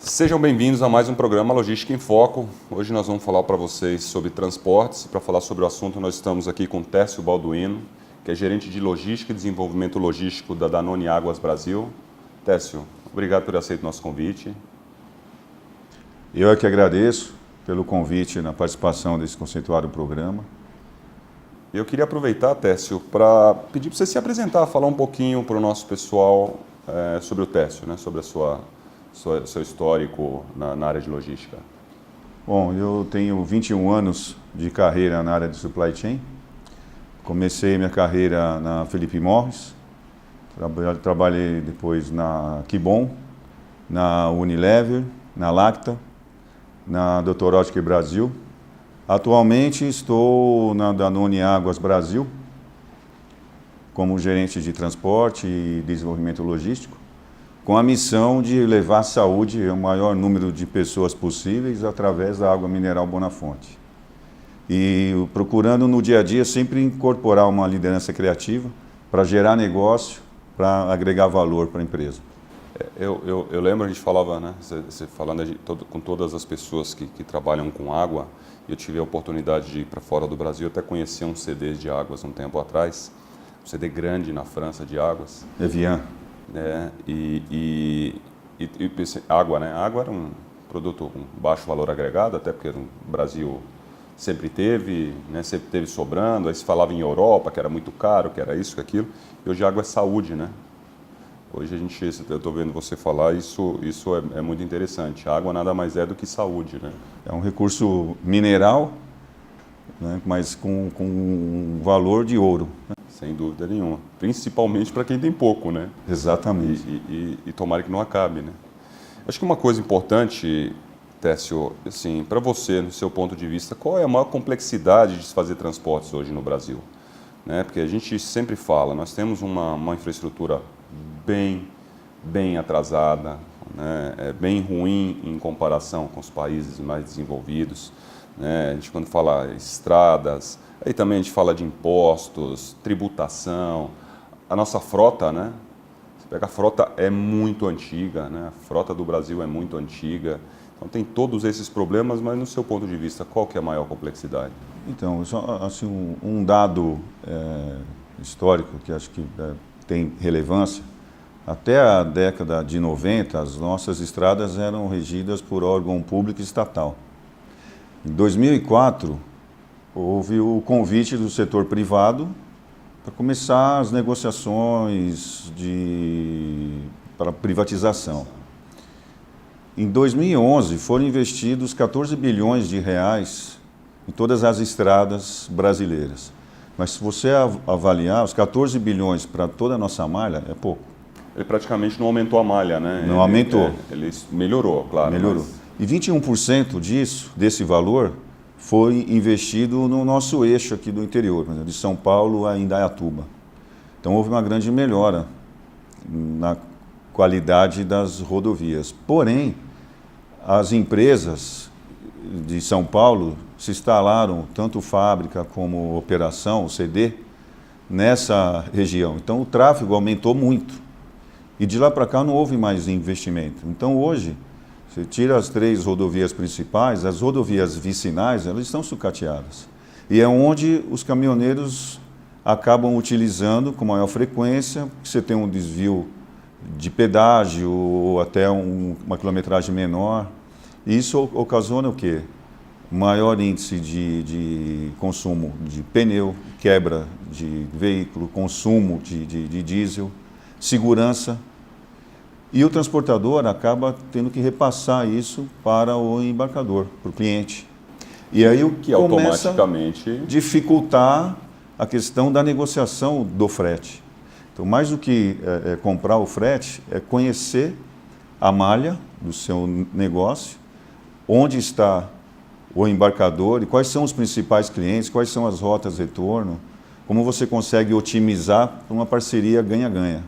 Sejam bem-vindos a mais um programa Logística em Foco. Hoje nós vamos falar para vocês sobre transportes. Para falar sobre o assunto, nós estamos aqui com Tércio Balduino, que é gerente de Logística e Desenvolvimento Logístico da Danone Águas Brasil. Tércio, obrigado por aceitar o nosso convite. Eu é que agradeço pelo convite na participação desse conceituado programa. Eu queria aproveitar, Tércio, para pedir para você se apresentar, falar um pouquinho para o nosso pessoal sobre o Tércio, né? Sobre seu histórico na área de logística. Bom, eu tenho 21 anos de carreira na área de supply chain. Comecei minha carreira na Philip Morris, trabalhei depois na Kibon, na Unilever, na Lacta, na Dr. Oetker Brasil. Atualmente estou na Danone Águas Brasil, como gerente de transporte e desenvolvimento logístico, com a missão de levar saúde ao maior número de pessoas possíveis através da água mineral Bonafonte. E procurando no dia a dia sempre incorporar uma liderança criativa para gerar negócio, para agregar valor para a empresa. Eu lembro, a gente falava, né, você falando com todas as pessoas que trabalham com água, eu tive a oportunidade de ir para fora do Brasil, até conhecer um CD de águas um tempo atrás, um CD grande na França de águas. Evian. E água, né? Água era um produto com baixo valor agregado, até porque o Brasil sempre teve, né? Sempre teve sobrando. Aí se falava em Europa, que era muito caro, que era isso, que aquilo. E hoje a água é saúde, né? Hoje eu estou vendo você falar, isso é muito interessante. A água nada mais é do que saúde, né? É um recurso mineral, né? Mas com um valor de ouro, né? Sem dúvida nenhuma. Principalmente para quem tem pouco, né? Exatamente. E tomara que não acabe, né? Acho que uma coisa importante, Tércio, assim, para você, no seu ponto de vista, qual é a maior complexidade de se fazer transportes hoje no Brasil? Né? Porque a gente sempre fala, nós temos uma infraestrutura bem atrasada, né? É bem ruim em comparação com os países mais desenvolvidos. Né? A gente quando fala estradas, aí também a gente fala de impostos, tributação, a nossa frota, né? Você pega a frota é muito antiga, né? A frota do Brasil é muito antiga, então tem todos esses problemas, mas no seu ponto de vista, qual que é a maior complexidade? Então, só assim, um dado histórico que acho que tem relevância, até a década de 90, as nossas estradas eram regidas por órgão público estatal. Em 2004, houve o convite do setor privado para começar as negociações para privatização. Em 2011, foram investidos 14 bilhões de reais em todas as estradas brasileiras. Mas se você avaliar, os 14 bilhões para toda a nossa malha é pouco. Ele praticamente não aumentou a malha, né? Não aumentou. Ele melhorou, claro. Melhorou. E 21% desse valor, foi investido no nosso eixo aqui do interior, de São Paulo a Indaiatuba. Então houve uma grande melhora na qualidade das rodovias. Porém, as empresas de São Paulo se instalaram, tanto fábrica como operação, CD, nessa região. Então o tráfego aumentou muito. E de lá para cá não houve mais investimento. Então hoje, você tira as 3 rodovias principais, as rodovias vicinais, elas estão sucateadas. E é onde os caminhoneiros acabam utilizando com maior frequência, porque você tem um desvio de pedágio ou até uma quilometragem menor. E isso ocasiona o quê? Maior índice de consumo de pneu, quebra de veículo, consumo de diesel, segurança. E o transportador acaba tendo que repassar isso para o embarcador, para o cliente. E aí o que começa automaticamente dificultar a questão da negociação do frete. Então, mais do que comprar o frete, é conhecer a malha do seu negócio onde está o embarcador e quais são os principais clientes, quais são as rotas de retorno, como você consegue otimizar para uma parceria ganha-ganha.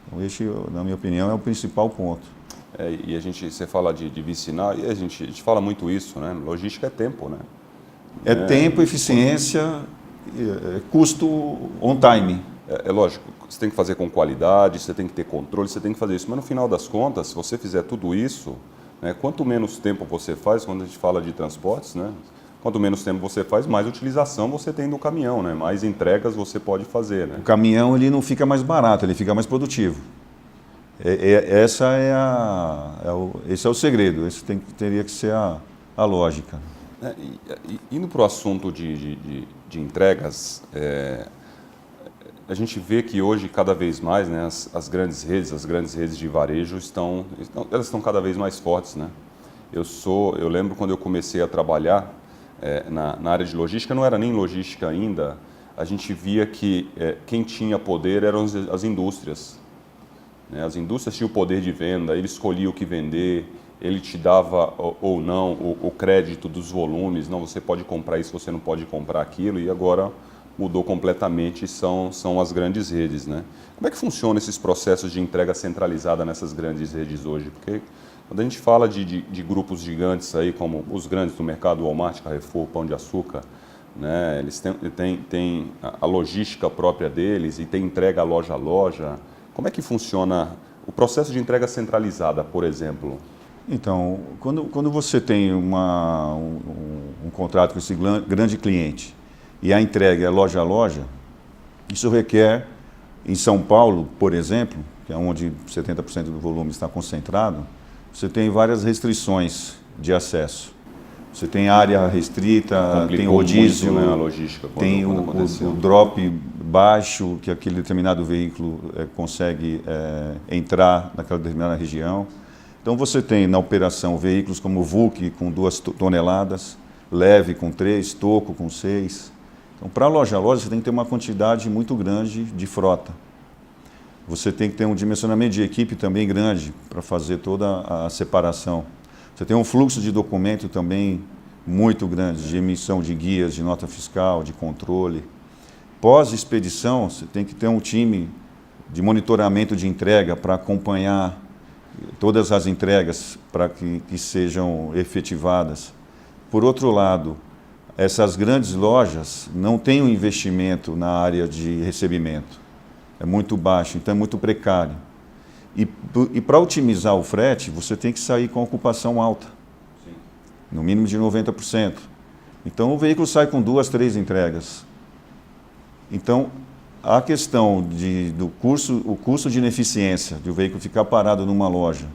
Então, esse, na minha opinião, é o principal ponto. E você fala de vicinal, e a gente fala muito isso, né? Logística é tempo, né? É tempo, eficiência, custo on time. É lógico, você tem que fazer com qualidade, você tem que ter controle, você tem que fazer isso. Mas no final das contas, se você fizer tudo isso, né, quanto menos tempo você faz, quando a gente fala de transportes, né? Quanto menos tempo você faz, mais utilização você tem do caminhão, né? Mais entregas você pode fazer, né? O caminhão ele não fica mais barato, ele fica mais produtivo. Esse é o segredo, esse teria que ser a lógica. Indo para o assunto de entregas, a gente vê que hoje cada vez mais, né, as grandes redes de varejo elas estão cada vez mais fortes, né? Eu lembro quando eu comecei a trabalhar na área de logística, não era nem logística ainda, a gente via que quem tinha poder eram as indústrias. As indústrias tinham o poder de venda, ele escolhia o que vender, ele te dava ou não o crédito dos volumes, não, você pode comprar isso, você não pode comprar aquilo, e agora mudou completamente, são as grandes redes, né? Como é que funcionam esses processos de entrega centralizada nessas grandes redes hoje? Porque quando a gente fala de grupos gigantes aí, como os grandes do mercado, Walmart, Carrefour, Pão de Açúcar, né? Eles têm a logística própria deles e tem entrega loja a loja. Como é que funciona o processo de entrega centralizada, por exemplo? Então, quando você tem um contrato com esse grande cliente e a entrega é loja a loja, isso requer, em São Paulo, por exemplo, que é onde 70% do volume está concentrado, você tem várias restrições de acesso. Você tem área restrita, tem rodízio, muito, né, a logística tem o drop baixo, que aquele determinado veículo consegue entrar naquela determinada região. Então você tem na operação veículos como o VUC com 2 toneladas, leve com 3, toco com 6. Então para loja a loja você tem que ter uma quantidade muito grande de frota. Você tem que ter um dimensionamento de equipe também grande para fazer toda a separação. Você tem um fluxo de documento também muito grande, de emissão de guias, de nota fiscal, de controle. Pós-expedição, você tem que ter um time de monitoramento de entrega para acompanhar todas as entregas para que sejam efetivadas. Por outro lado, essas grandes lojas não têm um investimento na área de recebimento. É muito baixo, então é muito precário. E para otimizar o frete, você tem que sair com ocupação alta, sim, no mínimo de 90%. Então o veículo sai com 2, 3 entregas. Então a questão o custo de ineficiência de o veículo ficar parado numa loja,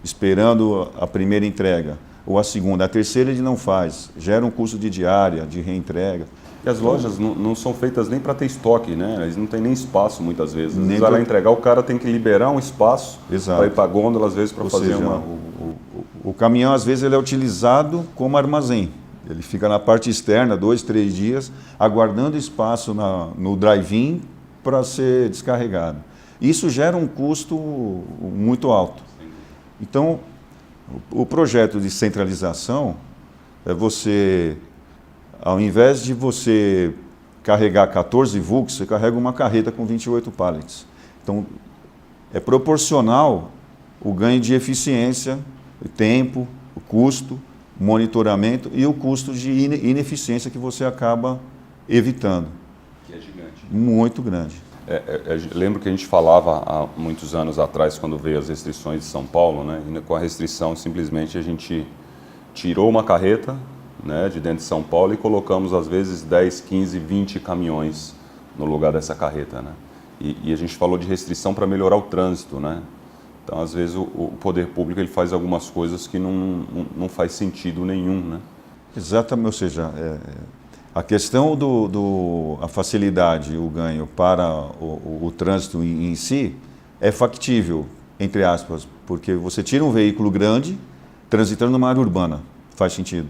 esperando a primeira entrega, ou a segunda, a terceira ele não faz, gera um custo de diária, de reentrega. E as lojas não são feitas nem para ter estoque, né? Eles não têm nem espaço muitas vezes. Às vezes vai lá entregar, o cara tem que liberar um espaço para ir para a gôndola, às vezes, para fazer uma... O caminhão, às vezes, ele é utilizado como armazém. Ele fica na parte externa, 2, 3 dias, aguardando espaço no drive-in para ser descarregado. Isso gera um custo muito alto. Então, o projeto de centralização é você... Ao invés de você carregar 14 VUCs, você carrega uma carreta com 28 pallets. Então, é proporcional o ganho de eficiência, o tempo, o custo, o monitoramento e o custo de ineficiência que você acaba evitando. Que é gigante. Muito grande. Lembro que a gente falava há muitos anos atrás, quando veio as restrições de São Paulo, né? E com a restrição, simplesmente a gente tirou uma carreta, né, de dentro de São Paulo e colocamos às vezes 10, 15, 20 caminhões no lugar dessa carreta, né? E a gente falou de restrição para melhorar o trânsito, né? Então, às vezes, o poder público ele faz algumas coisas que não faz sentido nenhum, né? Exatamente, ou seja, a questão a facilidade, o ganho para o trânsito em si é factível, entre aspas, porque você tira um veículo grande transitando numa área urbana, faz sentido.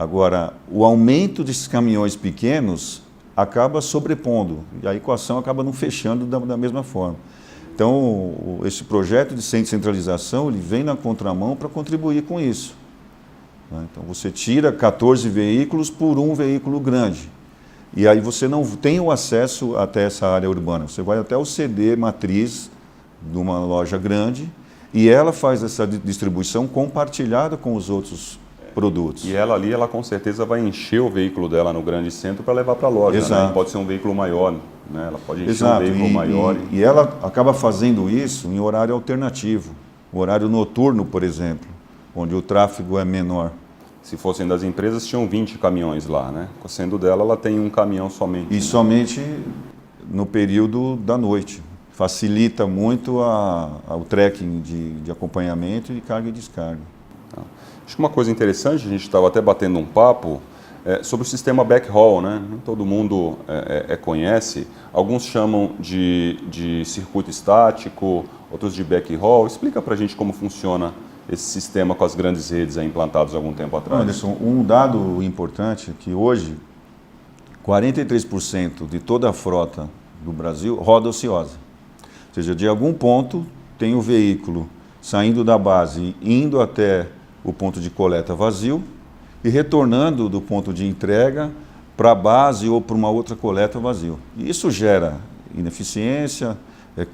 Agora, o aumento desses caminhões pequenos acaba sobrepondo, e a equação acaba não fechando da mesma forma. Então, esse projeto de centralização, ele vem na contramão para contribuir com isso. né? Então você tira 14 veículos por um veículo grande. E aí você não tem o acesso até essa área urbana. Você vai até o CD matriz de uma loja grande e ela faz essa distribuição compartilhada com os outros produtos. E ela ali, ela com certeza vai encher o veículo dela no grande centro para levar para a loja. Exato. Né? Pode ser um veículo maior, né? Ela pode encher Exato. um veículo maior. E ela acaba fazendo isso em horário alternativo. O horário noturno, por exemplo, onde o tráfego é menor. Se fossem das empresas, tinham 20 caminhões lá, né? Sendo dela, ela tem um caminhão somente. E né? somente no período da noite. Facilita muito o tracking de acompanhamento e carga e descarga. Tá. Acho que uma coisa interessante, a gente estava até batendo um papo sobre o sistema backhaul, né? Nem todo mundo conhece. Alguns chamam de circuito estático, outros de backhaul. Explica para a gente como funciona esse sistema com as grandes redes implantadas há algum tempo atrás. Anderson, um dado importante é que hoje 43% de toda a frota do Brasil roda ociosa. Ou seja, de algum ponto tem o veículo saindo da base, indo até o ponto de coleta vazio e retornando do ponto de entrega para a base ou para uma outra coleta vazio. E isso gera ineficiência,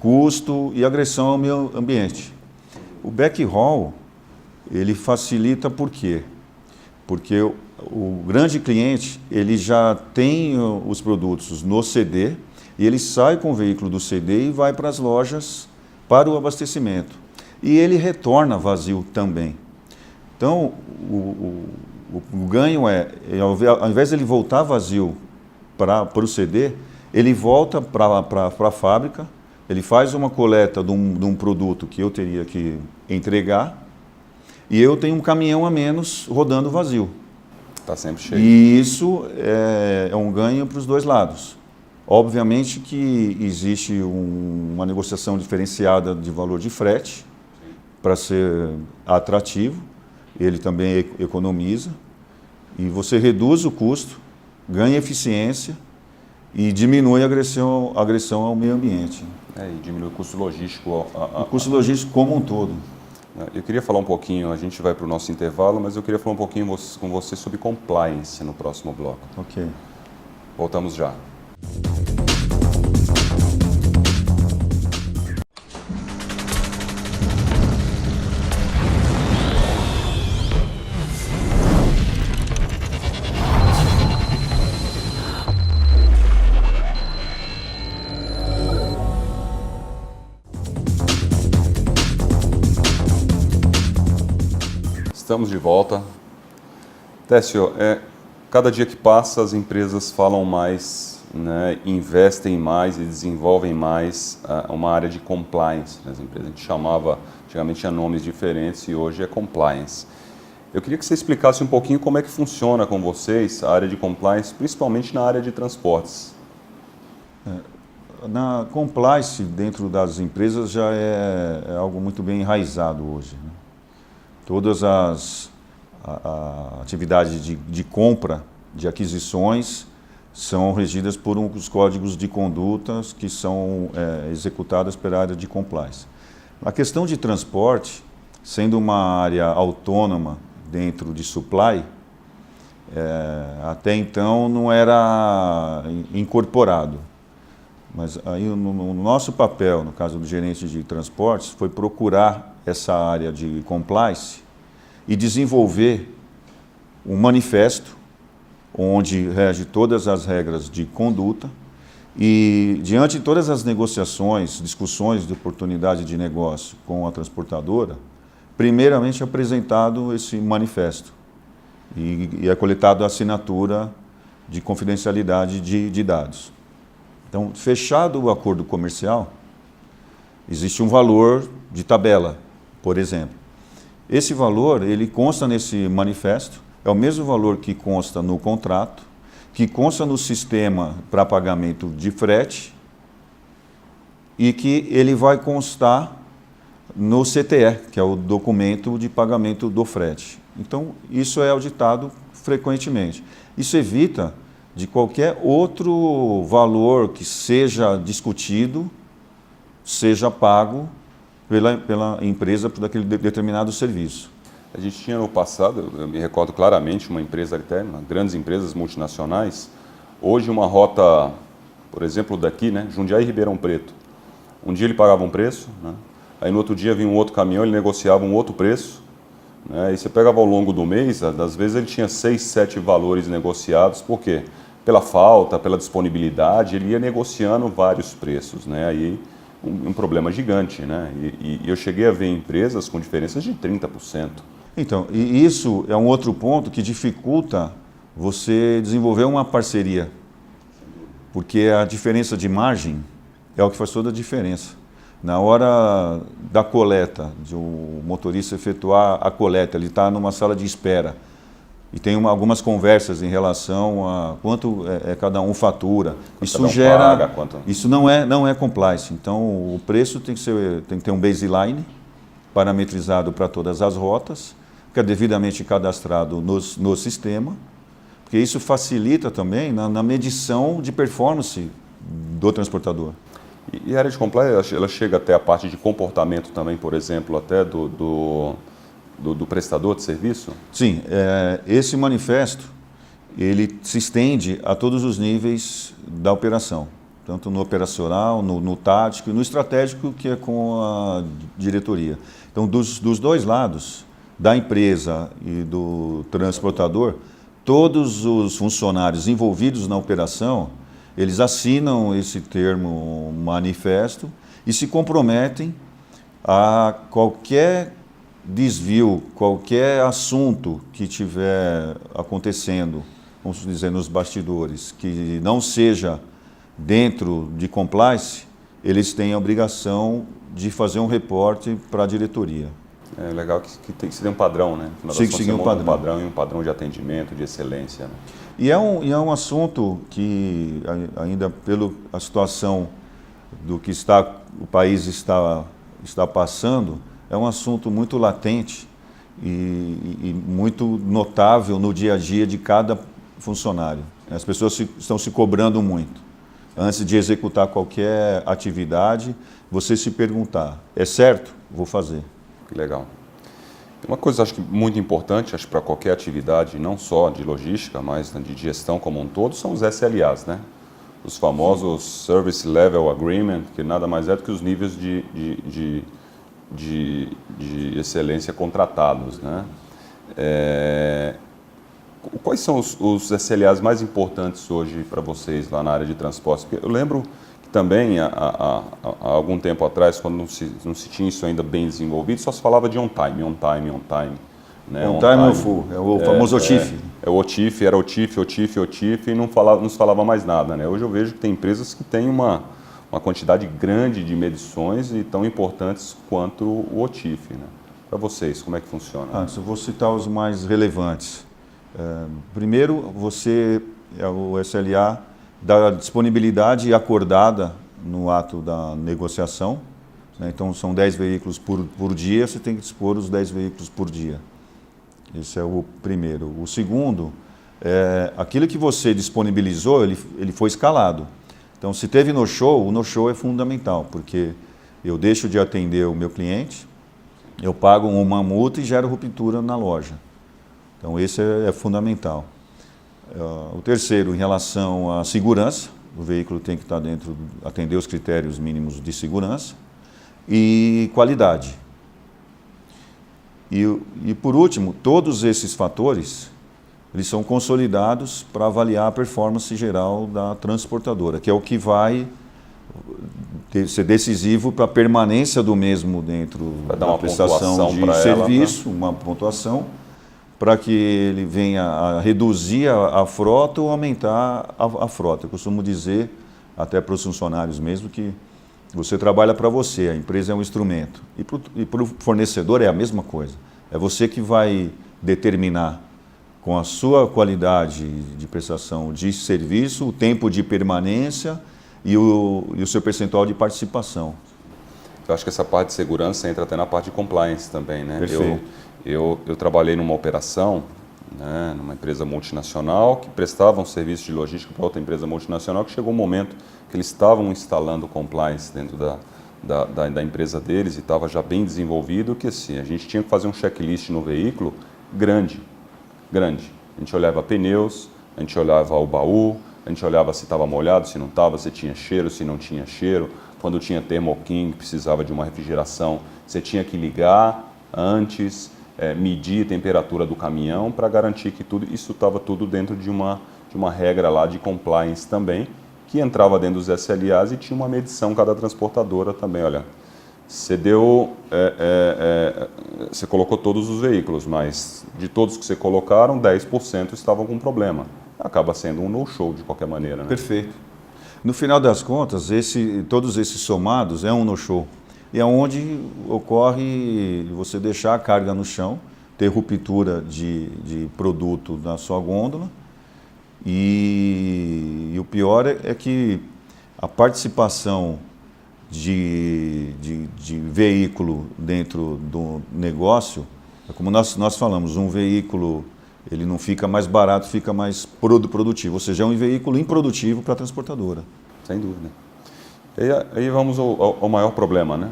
custo e agressão ao meio ambiente. O backhaul, ele facilita por quê? Porque o grande cliente, ele já tem os produtos no CD e ele sai com o veículo do CD e vai para as lojas para o abastecimento. E ele retorna vazio também. Então, o ganho ao invés de ele voltar vazio para o CD, ele volta para a fábrica, ele faz uma coleta de um produto que eu teria que entregar e eu tenho um caminhão a menos rodando vazio. Está sempre cheio. E isso é um ganho para os dois lados. Obviamente que existe uma negociação diferenciada de valor de frete para ser atrativo, ele também economiza e você reduz o custo, ganha eficiência e diminui a agressão ao meio ambiente. E diminui o custo logístico. O custo logístico como um todo. Eu queria falar um pouquinho, a gente vai para o nosso intervalo, mas eu queria falar um pouquinho com você sobre compliance no próximo bloco. Ok. Voltamos já. Estamos de volta. Técio, cada dia que passa as empresas falam mais, né, investem mais e desenvolvem mais uma área de compliance nas empresas. A gente chamava, antigamente tinha nomes diferentes e hoje é compliance. Eu queria que você explicasse um pouquinho como é que funciona com vocês a área de compliance, principalmente na área de transportes. Na compliance dentro das empresas já é algo muito bem enraizado hoje, né? Todas as atividades de compra, de aquisições, são regidas por uns códigos de condutas que são executadas pela área de compliance. A questão de transporte, sendo uma área autônoma dentro de supply, até então não era incorporado. Mas aí no nosso papel, no caso do gerente de transportes, foi procurar essa área de compliance e desenvolver um manifesto onde rege todas as regras de conduta e, diante de todas as negociações, discussões de oportunidade de negócio com a transportadora, primeiramente apresentado esse manifesto e é coletado a assinatura de confidencialidade de dados. Então, fechado o acordo comercial, existe um valor de tabela, por exemplo. Esse valor, ele consta nesse manifesto, é o mesmo valor que consta no contrato, que consta no sistema para pagamento de frete e que ele vai constar no CTE, que é o documento de pagamento do frete. Então, isso é auditado frequentemente. Isso evita de qualquer outro valor que seja discutido, seja pago pela empresa por aquele determinado serviço. A gente tinha no passado, eu me recordo claramente, uma empresa até, grandes empresas multinacionais, hoje uma rota, por exemplo, daqui, né, Jundiaí e Ribeirão Preto. Um dia ele pagava um preço, né, aí no outro dia vinha um outro caminhão, ele negociava um outro preço, né, e você pegava ao longo do mês, às vezes ele tinha 6, 7 valores negociados, por quê? Pela falta, pela disponibilidade, ele ia negociando vários preços, né, aí um problema gigante, né, e eu cheguei a ver empresas com diferenças de 30%. Então, e isso é um outro ponto que dificulta você desenvolver uma parceria, porque a diferença de margem é o que faz toda a diferença. Na hora da coleta, de um motorista efetuar a coleta, ele está numa sala de espera e tem algumas conversas em relação a quanto cada um fatura. Isso gera, paga, quanto... isso não é compliance. Então, o preço tem que ter um baseline parametrizado para todas as rotas, que é devidamente cadastrado no sistema, porque isso facilita também na medição de performance do transportador. E a área de compliance, ela chega até a parte de comportamento também, por exemplo, até do prestador de serviço? Sim, esse manifesto, ele se estende a todos os níveis da operação, tanto no operacional, no tático e no estratégico, que é com a diretoria. Então, dos dois lados, da empresa e do transportador, todos os funcionários envolvidos na operação, eles assinam esse termo manifesto e se comprometem a qualquer desvio, qualquer assunto que estiver acontecendo, vamos dizer, nos bastidores, que não seja dentro de compliance, eles têm a obrigação de fazer um reporte para a diretoria. É legal que tem que seguir um padrão, né? Tem que seguir um padrão. E um padrão de atendimento, de excelência. Né? E é um assunto que, ainda pela situação do que o país está passando, é um assunto muito latente e muito notável no dia a dia de cada funcionário. As pessoas estão se cobrando muito. Antes de executar qualquer atividade, você se perguntar, é certo? Vou fazer. Que legal. Uma coisa acho que muito importante, acho para qualquer atividade, não só de logística, mas de gestão como um todo, são os SLAs, né? Os famosos Service Level Agreement, que nada mais é do que os níveis de excelência contratados, né? Quais são os SLAs mais importantes hoje para vocês lá na área de transporte? Porque eu lembro que também, há algum tempo atrás, quando não se tinha isso ainda bem desenvolvido, só se falava de on time. Né? On time ou full, é o famoso OTIF. É o OTIF, era OTIF e não se falava mais nada. Né? Hoje eu vejo que tem empresas que têm uma quantidade grande de medições e tão importantes quanto o OTIF. Né? Para vocês, como é que funciona? Eu vou citar os mais relevantes. Primeiro, o SLA da disponibilidade acordada no ato da negociação. Né? Então, são 10 veículos por dia, você tem que dispor os 10 veículos por dia. Esse é o primeiro. O segundo, aquilo que você disponibilizou, ele foi escalado. Então, se teve no-show, o no-show é fundamental, porque eu deixo de atender o meu cliente, eu pago uma multa e gero ruptura na loja. Então, esse é fundamental. O terceiro, em relação à segurança, o veículo tem que estar atender os critérios mínimos de segurança e qualidade. E por último, todos esses fatores, eles são consolidados para avaliar a performance geral da transportadora, que é o que vai ser decisivo para a permanência do mesmo dentro da prestação de serviço, uma pontuação, para que ele venha a reduzir a frota ou aumentar a frota. Eu costumo dizer, até para os funcionários mesmo, que você trabalha para você, a empresa é um instrumento. E para o fornecedor é a mesma coisa. É você que vai determinar, com a sua qualidade de prestação de serviço, o tempo de permanência e o seu percentual de participação. Eu acho que essa parte de segurança entra até na parte de compliance também, né? Perfeito. Eu trabalhei numa operação, né, numa empresa multinacional que prestava um serviço de logística para outra empresa multinacional, que chegou um momento que eles estavam instalando compliance dentro da empresa deles e estava já bem desenvolvido, que assim, a gente tinha que fazer um checklist no veículo grande. A gente olhava pneus, a gente olhava o baú, a gente olhava se estava molhado, se não estava, se tinha cheiro, se não tinha cheiro. Quando tinha Thermo King, precisava de uma refrigeração, você tinha que ligar antes, medir a temperatura do caminhão para garantir que isso estava tudo dentro de uma regra lá de compliance também, que entrava dentro dos SLAs e tinha uma medição cada transportadora também. Olha, você você colocou todos os veículos, mas de todos que você colocaram, 10% estavam com problema. Acaba sendo um no-show de qualquer maneira, né? Perfeito. No final das contas, todos esses somados é um no-show. E é onde ocorre você deixar a carga no chão, ter ruptura de produto na sua gôndola. E o pior é que a participação de veículo dentro do negócio, é como nós falamos, um veículo ele não fica mais barato, fica mais produtivo, ou seja, é um veículo improdutivo para a transportadora. Sem dúvida. E aí vamos ao maior problema, né?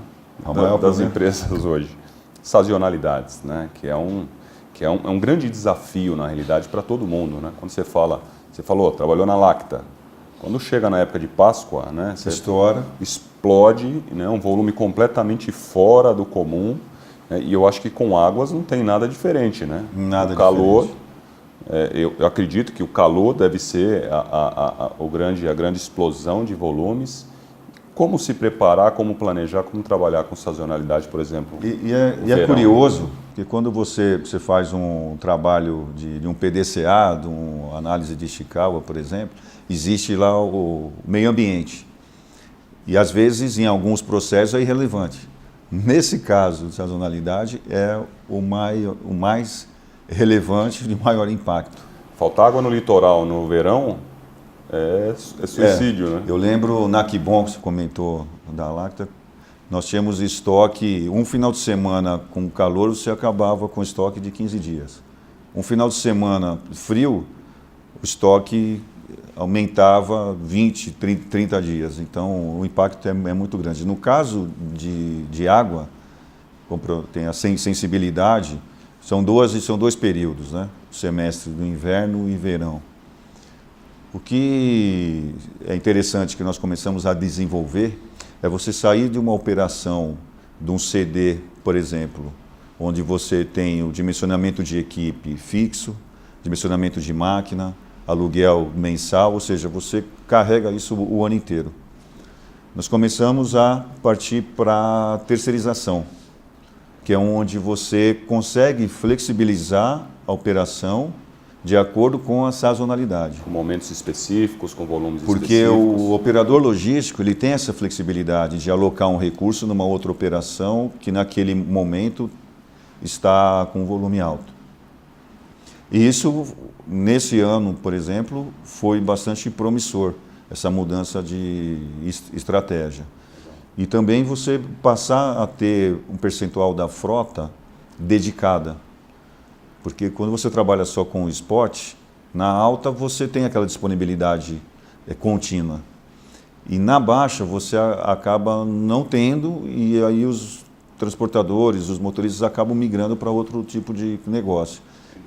Das empresas hoje, sazonalidades, né? Que é um grande desafio, na realidade, para todo mundo, né? Quando você falou, trabalhou na Lacta. Quando chega na época de Páscoa, né? Você explode, né? Um volume completamente fora do comum. Né? E eu acho que com águas não tem nada diferente, né? Nada o calor, diferente. Eu acredito que o calor deve ser a grande explosão de volumes. Como se preparar, como planejar, como trabalhar com sazonalidade, por exemplo? E é curioso que quando você faz um trabalho de um PDCA, de uma análise de Ishikawa, por exemplo, existe lá o meio ambiente. E às vezes, em alguns processos, é irrelevante. Nesse caso de sazonalidade, é o mais relevante, de maior impacto. Faltar água no litoral no verão é suicídio, né? Eu lembro na Kibon, que você comentou da Lacta, nós tínhamos estoque, um final de semana com calor, você acabava com estoque de 15 dias. Um final de semana frio, o estoque aumentava 20, 30 dias. Então, o impacto é muito grande. No caso de água, tem a sensibilidade, são dois períodos, né? O semestre do inverno e verão. O que é interessante que nós começamos a desenvolver é você sair de uma operação, de um CD, por exemplo, onde você tem o dimensionamento de equipe fixo, dimensionamento de máquina, aluguel mensal, ou seja, você carrega isso o ano inteiro. Nós começamos a partir para a terceirização, que é onde você consegue flexibilizar a operação de acordo com a sazonalidade. Com momentos específicos, com volumes Porque específicos. O operador logístico ele tem essa flexibilidade de alocar um recurso numa outra operação que naquele momento está com volume alto. E isso, nesse ano, por exemplo, foi bastante promissor, essa mudança de estratégia. E também você passar a ter um percentual da frota dedicada. Porque quando você trabalha só com o spot, na alta você tem aquela disponibilidade contínua. E na baixa você acaba não tendo, e aí os transportadores, os motoristas acabam migrando para outro tipo de negócio.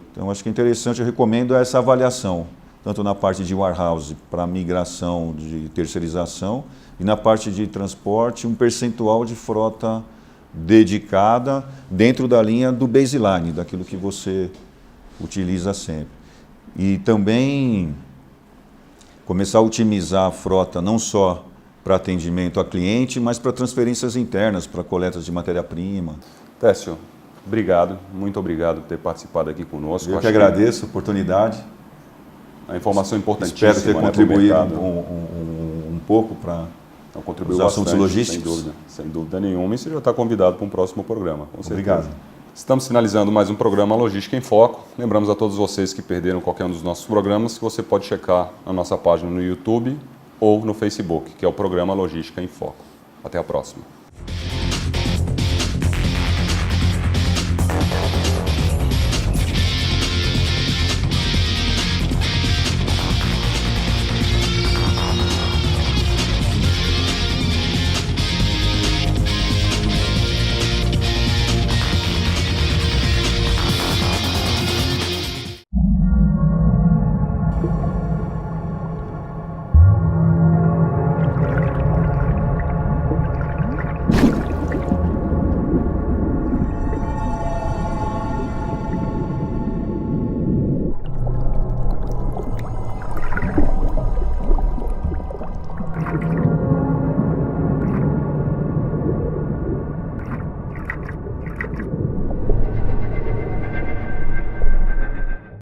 Então acho que é interessante, eu recomendo essa avaliação, tanto na parte de warehouse para migração de terceirização, e na parte de transporte, um percentual de frota dedicada dentro da linha do baseline, daquilo que você utiliza sempre. E também começar a otimizar a frota não só para atendimento a cliente, mas para transferências internas, para coletas de matéria-prima. Técio, obrigado, muito obrigado por ter participado aqui conosco. Eu que agradeço a oportunidade. A informação importantíssima. Espero ter contribuído um pouco para contribuiu os assuntos bastante, logísticos. Sem dúvida nenhuma, e você já está convidado para um próximo programa, com certeza. Obrigado. Estamos finalizando mais um programa Logística em Foco. Lembramos a todos vocês que perderam qualquer um dos nossos programas que você pode checar na nossa página no YouTube ou no Facebook, que é o programa Logística em Foco. Até a próxima.